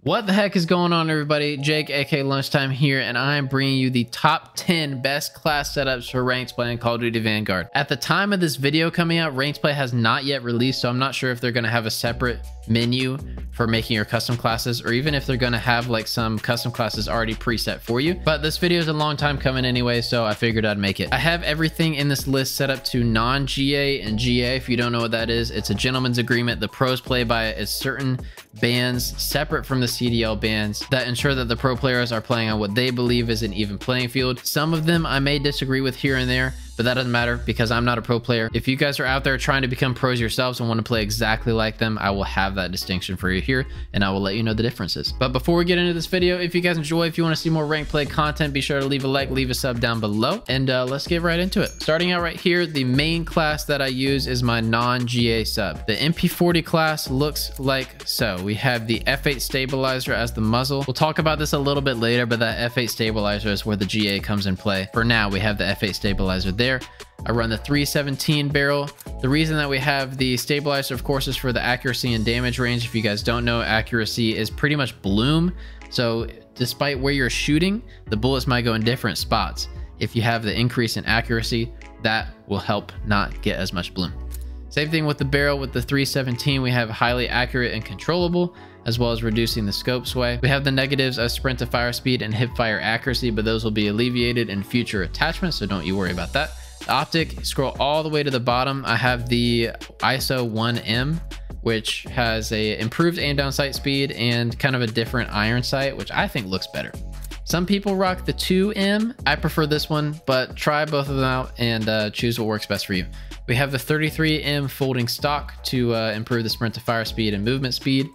What the heck is going on, everybody? Jake, aka Lunchtime here, and I am bringing you the top 10 best class setups for ranked play in Call of Duty Vanguard. At the time of this video coming out, ranked play has not yet released, so I'm not sure if they're going to have a separate menu for making your custom classes, or even if they're going to have like some custom classes already preset for you. But this video is a long time coming anyway, so I figured I'd make it. I have everything in this list set up to non-GA and GA. If you don't know what that is, it's a gentleman's agreement. The pros play by a certain bans separate from the CDL bans that ensure that the pro players are playing on what they believe is an even playing field. Some of them I may disagree with here and there, but that doesn't matter because I'm not a pro player. If you guys are out there trying to become pros yourselves and want to play exactly like them, I will have that distinction for you here and I will let you know the differences. But before we get into this video, if you guys enjoy, if you want to see more ranked play content, be sure to leave a like, leave a sub down below, and let's get right into it. Starting out right here, the main class that I use is my non-GA sub. The MP40 class looks like so. We have the F8 stabilizer as the muzzle. We'll talk about this a little bit later, but that F8 stabilizer is where the GA comes in play. For now, we have the F8 stabilizer there. I run the 317 barrel. The reason that we have the stabilizer, of course, is for the accuracy and damage range. If you guys don't know, accuracy is pretty much bloom. So despite where you're shooting, the bullets might go in different spots. If you have the increase in accuracy, that will help not get as much bloom. Same thing with the barrel. With the 317, we have highly accurate and controllable, as well as reducing the scope sway. We have the negatives of sprint to fire speed and hip fire accuracy, but those will be alleviated in future attachments, so don't you worry about that. The optic, scroll all the way to the bottom. I have the ISO 1M, which has a improved aim down sight speed and kind of a different iron sight, which I think looks better. Some people rock the 2M. I prefer this one, but try both of them out and choose what works best for you. We have the 33M folding stock to improve the sprint to fire speed and movement speed.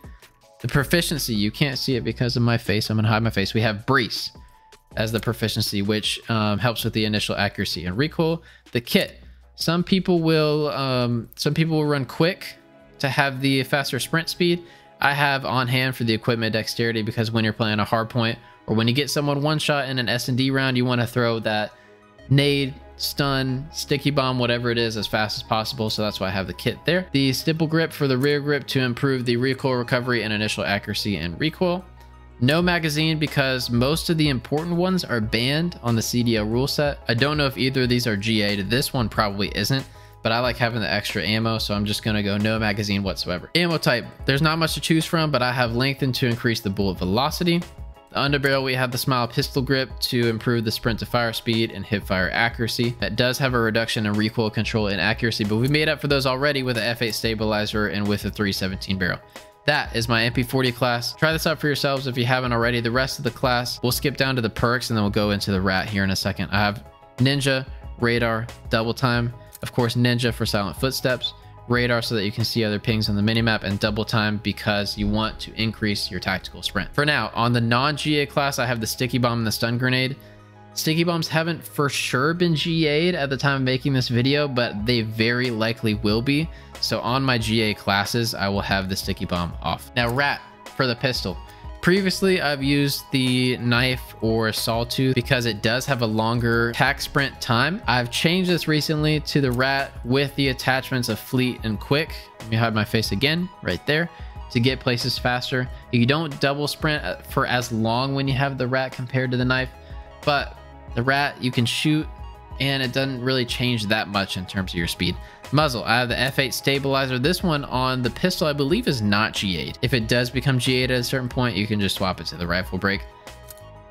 The proficiency, you can't see it because of my face. I'm gonna hide my face. We have brace as the proficiency, which helps with the initial accuracy and recoil. The kit, some people will run quick to have the faster sprint speed. I have on hand for the equipment dexterity, because when you're playing a hard point or when you get someone one shot in an S&D round, you want to throw that nade, stun, sticky bomb, whatever it is, as fast as possible. So that's why I have the kit there. The stipple grip for the rear grip to improve the recoil recovery and initial accuracy and recoil. No magazine, because most of the important ones are banned on the CDL rule set. I don't know if either of these are GA'd. This one probably isn't, but I like having the extra ammo, so I'm just gonna go no magazine whatsoever. Ammo type, there's not much to choose from, but I have lengthened to increase the bullet velocity. The underbarrel, we have the smile pistol grip to improve the sprint to fire speed and hip fire accuracy. That does have a reduction in recoil control and accuracy, but we made up for those already with the F8 stabilizer and with the 317 barrel. That is my MP40 class. Try this out for yourselves if you haven't already. The rest of the class, we'll skip down to the perks and then we'll go into the rat here in a second. I have ninja, radar, double time, of course ninja for silent footsteps, radar so that you can see other pings on the minimap, and double time because you want to increase your tactical sprint. For now, on the non-GA class, I have the sticky bomb and the stun grenade. Sticky bombs haven't for sure been GA'd at the time of making this video, but they very likely will be. So on my GA classes, I will have the sticky bomb off. Now rat for the pistol. Previously, I've used the knife or sawtooth because it does have a longer tac sprint time. I've changed this recently to the rat with the attachments of fleet and quick. Let me hide my face again right there to get places faster. You don't double sprint for as long when you have the rat compared to the knife, but the rat you can shoot and it doesn't really change that much in terms of your speed. Muzzle, I have the F8 stabilizer. This one on the pistol, I believe, is not GA'd. If it does become GA'd at a certain point, you can just swap it to the rifle break.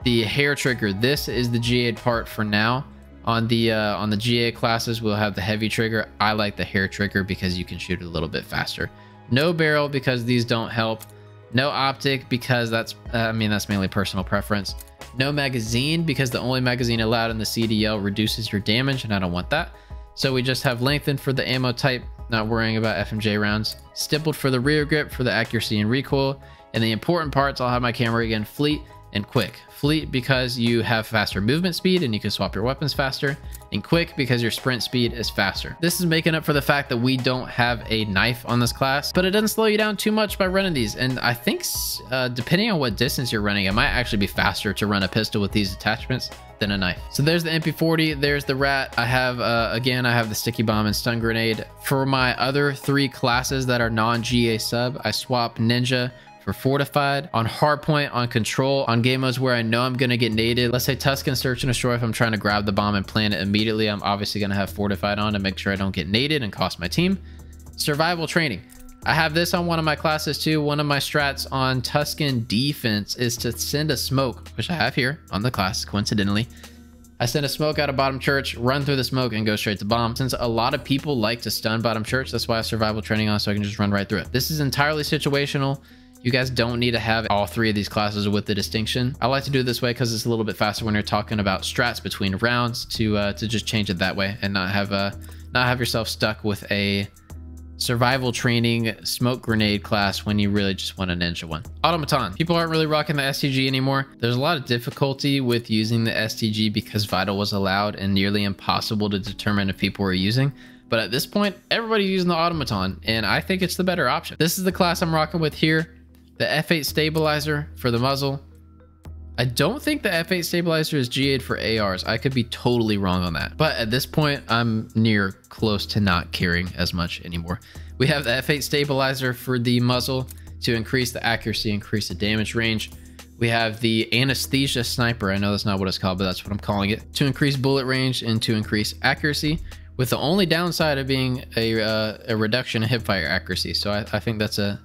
The hair trigger, this is the GA'd part for now. On the GA classes, we'll have the heavy trigger. I like the hair trigger because you can shoot it a little bit faster. No barrel because these don't help. No optic because that's mainly personal preference. No magazine because the only magazine allowed in the CDL reduces your damage, and I don't want that. So we just have lengthened for the ammo type, not worrying about FMJ rounds. Stippled for the rear grip for the accuracy and recoil. And the important parts, I'll have my camera again, fleet and quick. Fleet because you have faster movement speed and you can swap your weapons faster, and quick because your sprint speed is faster. This is making up for the fact that we don't have a knife on this class, but it doesn't slow you down too much by running these. And I think depending on what distance you're running, it might actually be faster to run a pistol with these attachments than a knife. So there's the MP40, there's the rat. I have again, I have the sticky bomb and stun grenade. For my other three classes that are non-GA sub, I swap ninja for fortified, on hardpoint, on control, on game modes where I know I'm going to get naded. Let's say Tuscan Search and Destroy. If I'm trying to grab the bomb and plant it immediately, I'm obviously going to have fortified on to make sure I don't get naded and cost my team. Survival training. I have this on one of my classes too. One of my strats on Tuscan defense is to send a smoke, which I have here on the class, coincidentally. I send a smoke out of bottom church, run through the smoke, and go straight to bomb. Since a lot of people like to stun bottom church, that's why I have survival training on, so I can just run right through it. This is entirely situational. You guys don't need to have all three of these classes with the distinction. I like to do it this way because it's a little bit faster when you're talking about strats between rounds to just change it that way and not have yourself stuck with a survival training smoke grenade class when you really just want a ninja one. Automaton. People aren't really rocking the STG anymore. There's a lot of difficulty with using the STG because Vital was allowed and nearly impossible to determine if people were using. But at this point, everybody's using the Automaton, and I think it's the better option. This is the class I'm rocking with here. The F8 stabilizer for the muzzle. I don't think the F8 stabilizer is GA'd for ARs. I could be totally wrong on that. But at this point, I'm near close to not caring as much anymore. We have the F8 stabilizer for the muzzle to increase the accuracy, increase the damage range. We have the Anesthesia Sniper. I know that's not what it's called, but that's what I'm calling it. To increase bullet range and to increase accuracy, with the only downside of being a reduction in hipfire accuracy. So I think that's a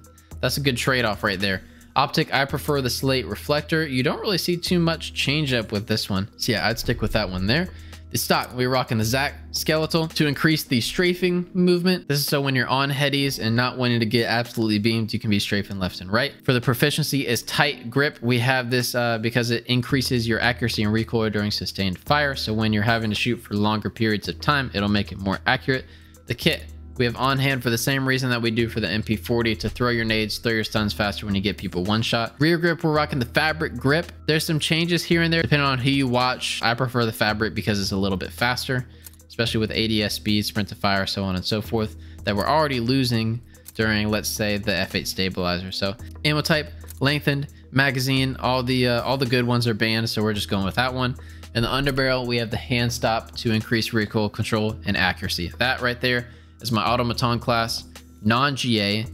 good trade-off right there. Optic, I prefer the Slate Reflector. You don't really see too much change up with this one. So yeah, I'd stick with that one there. The stock, we're rocking the Zac Skeletal to increase the strafing movement. This is so when you're on headies and not wanting to get absolutely beamed, you can be strafing left and right. For the proficiency is Tight Grip. We have this because it increases your accuracy and recoil during sustained fire. So when you're having to shoot for longer periods of time, it'll make it more accurate. The kit, we have on hand for the same reason that we do for the MP40, to throw your nades, throw your stuns faster when you get people one shot. Rear grip, we're rocking the Fabric Grip. There's some changes here and there depending on who you watch. I prefer the Fabric because it's a little bit faster, especially with ADS speed, sprint to fire, so on and so forth, that we're already losing during, let's say, the F8 stabilizer. So ammo type, lengthened, magazine, all the good ones are banned, so we're just going with that one. And the underbarrel, we have the hand stop to increase recoil control and accuracy. That right there is my Automaton class, non-GA,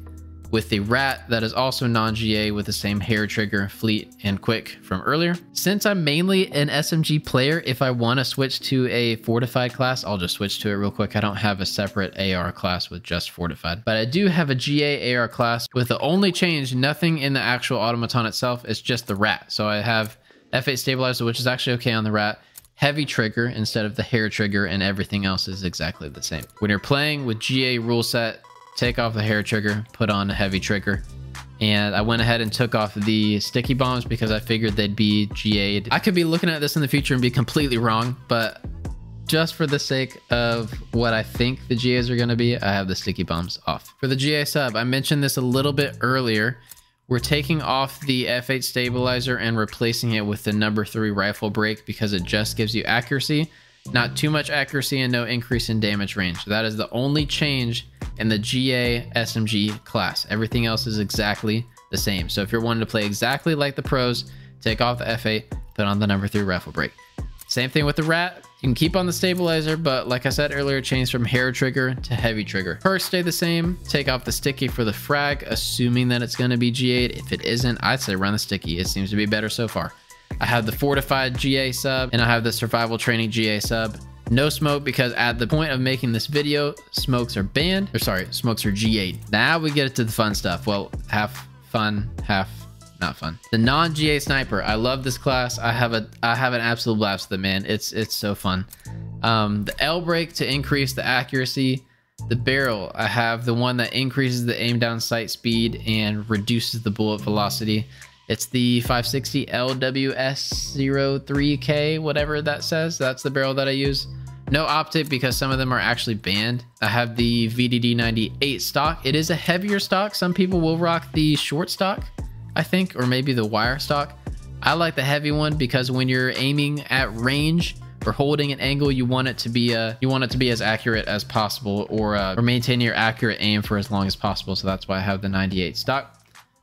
with the Rat that is also non-GA with the same hair trigger, fleet, and quick from earlier. Since I'm mainly an SMG player, if I want to switch to a fortified class, I'll just switch to it real quick. I don't have a separate AR class with just fortified, but I do have a GA AR class with the only change, nothing in the actual Automaton itself, it's just the Rat. So I have F8 stabilizer, which is actually okay on the Rat, heavy trigger instead of the hair trigger, and everything else is exactly the same. When you're playing with GA rule set, take off the hair trigger, put on a heavy trigger. And I went ahead and took off the sticky bombs because I figured they'd be GA'd. I could be looking at this in the future and be completely wrong, but just for the sake of what I think the GAs are going to be, I have the sticky bombs off. For the GA sub, I mentioned this a little bit earlier. We're taking off the F8 stabilizer and replacing it with the number 3 rifle break because it just gives you accuracy, not too much accuracy, and no increase in damage range. That is the only change in the GA SMG class. Everything else is exactly the same. So if you're wanting to play exactly like the pros, take off the F8, put on the number 3 rifle break. Same thing with the Rat. You can keep on the stabilizer, but like I said earlier, change from hair trigger to heavy trigger. Perks stay the same. Take off the sticky for the frag, assuming that it's going to be GA'd. If it isn't, I'd say run the sticky. It seems to be better so far. I have the fortified GA sub, and I have the survival training GA sub. No smoke because at the point of making this video, smokes are banned. Or sorry, smokes are GA'd. Now we get to the fun stuff. Well, half fun, half not fun. The non-GA sniper. I love this class. I have an absolute blast with it, man. It's so fun. The L break to increase the accuracy. The barrel, I have the one that increases the aim down sight speed and reduces the bullet velocity. It's the 560 LWS03K, whatever that says. That's the barrel that I use. No optic because some of them are actually banned. I have the VDD98 stock. It is a heavier stock. Some people will rock the short stock, I think, or maybe the wire stock. I like the heavy one because when you're aiming at range or holding an angle, you want it to be as accurate as possible, or maintain your accurate aim for as long as possible. So that's why I have the 98 stock.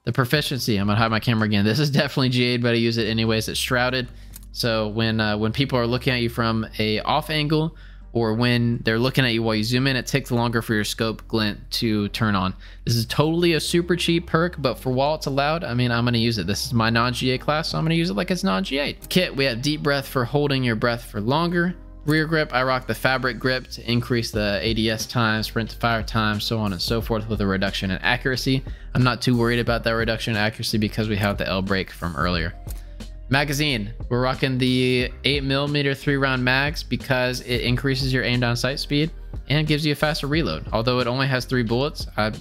The proficiency, I'm gonna hide my camera again. This is definitely GA'd, but I use it anyways. It's shrouded. So when people are looking at you from a off angle or when they're looking at you while you zoom in, it takes longer for your scope glint to turn on. This is totally a super cheap perk, but for while it's allowed, I mean, I'm going to use it. This is my non-GA class, so I'm going to use it like it's non-GA. Kit, we have deep breath for holding your breath for longer. Rear grip, I rock the fabric grip to increase the ADS time, sprint to fire time, so on and so forth, with a reduction in accuracy. I'm not too worried about that reduction in accuracy because we have the L brake from earlier. Magazine, we're rocking the 8mm 3-round mags because it increases your aim down sight speed and gives you a faster reload. Although it only has 3 bullets, I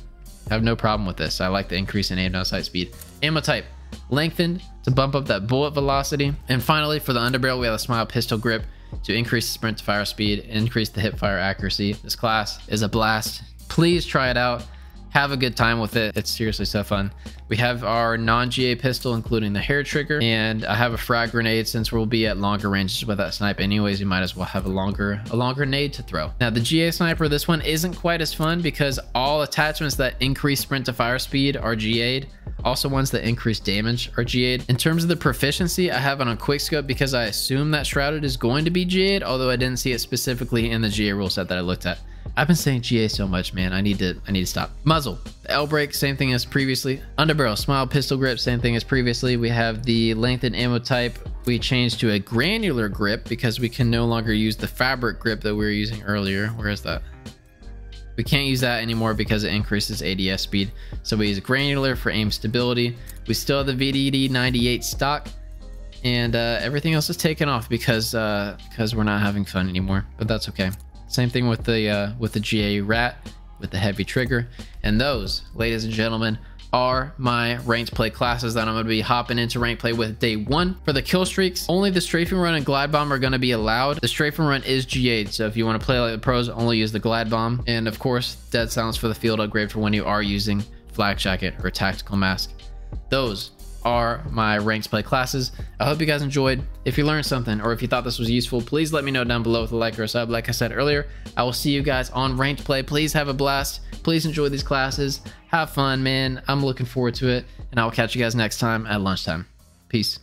have no problem with this. I like the increase in aim down sight speed. Ammo type, lengthened to bump up that bullet velocity. And finally, for the underbarrel, we have a smile pistol grip to increase the sprint to fire speed, increase the hip fire accuracy. This class is a blast. Please try it out. Have a good time with it. It's seriously so fun. We have our non-GA pistol, including the hair trigger, and I have a frag grenade. Since we'll be at longer ranges with that snipe anyways, you might as well have a longer nade to throw. Now the GA sniper, this one isn't quite as fun because all attachments that increase sprint to fire speed are GA'd. Also, ones that increase damage are GA'd. In terms of the proficiency, I have it on quickscope because I assume that shrouded is going to be GA'd, although I didn't see it specifically in the GA rule set that I looked at. I've been saying GA so much, man. I need to stop. Muzzle, the L brake, same thing as previously. Underbarrel, smile pistol grip, same thing as previously. We have the lengthened ammo type. We changed to a granular grip because we can no longer use the fabric grip that we were using earlier. Where is that? We can't use that anymore because it increases ADS speed. So we use granular for aim stability. We still have the VDD 98 stock, and everything else is taken off because we're not having fun anymore. But that's okay. Same thing with the GA rat with the heavy trigger. And those, ladies and gentlemen, are my ranked play classes that I'm going to be hopping into ranked play with day 1. For the kill streaks, only the strafing run and glide bomb are going to be allowed. The strafing run is GA'd, so if you want to play like the pros, only use the glide bomb. And of course, dead silence for the field upgrade for when you are using flak jacket or tactical mask. Those are my ranked play classes. I hope you guys enjoyed. If you learned something or if you thought this was useful, please let me know down below with a like or a sub. Like I said earlier, I will see you guys on ranked play. Please have a blast. Please enjoy these classes. Have fun, man. I'm looking forward to it, and I will catch you guys next time at lunchtime. Peace.